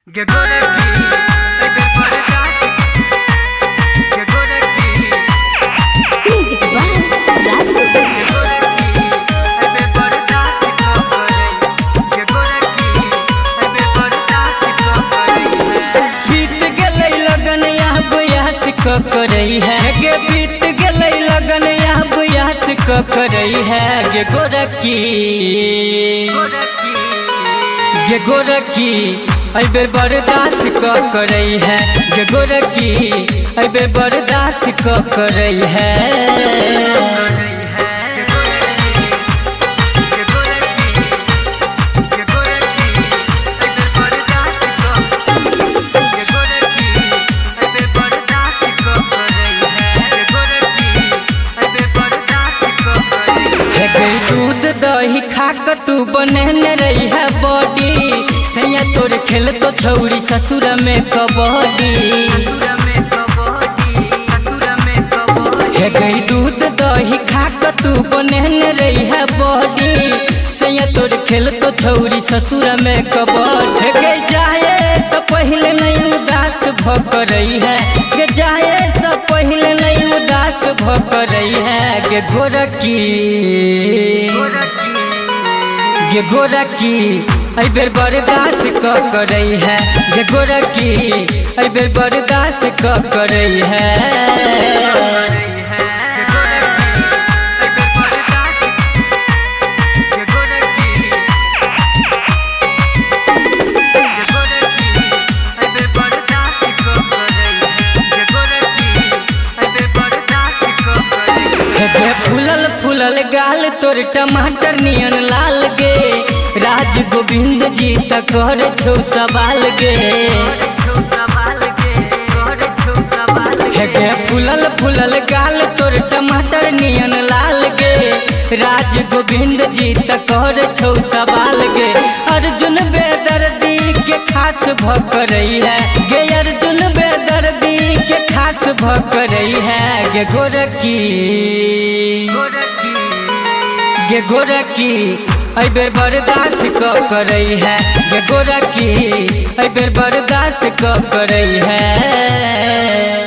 Music by Raj. बीत गलै लगन यहाँ बयास क करई है गे बीत गलै लगन यहाँ बयास क करई है गे गोरकी अबे बर्दाश्त क करई है गे गोरकी अबे बर्दाश्त क करई है। दूध दही खाक तू बने रही है बॉडी सैया तोर खेल तो छौरी ससुर में कबड्डी है गई दूध दही खाक तू बने रही है बॉडी सैया तोर खेल तो छौरी ससुर में कबड्डी गई जाए सब पहले नहीं उदास भक रही है गे जाए सब पहले नहीं उदास भक रही है गे गोरकी अबे बर्दाश्त क करई है गे गोरकी अबे बर्दाश्त क करई है। फूलल फूलल गाल तोर टमाटर नियन लाल गे राज गोविंद जी तक कर छो सवाल गे गे फूलल फूलल गाल तोर टमाटर नियन लाल गे राज गोविंद जी तक कर छो सवाल गे अर्जुन बेदर्दी के खास भकरई है गे अर्जुन बेदर्दी के खास भकरई है गे गोरकी अबे बर्दाश्त क करई है गे गोरकी अबे बर्दाश्त क करई है।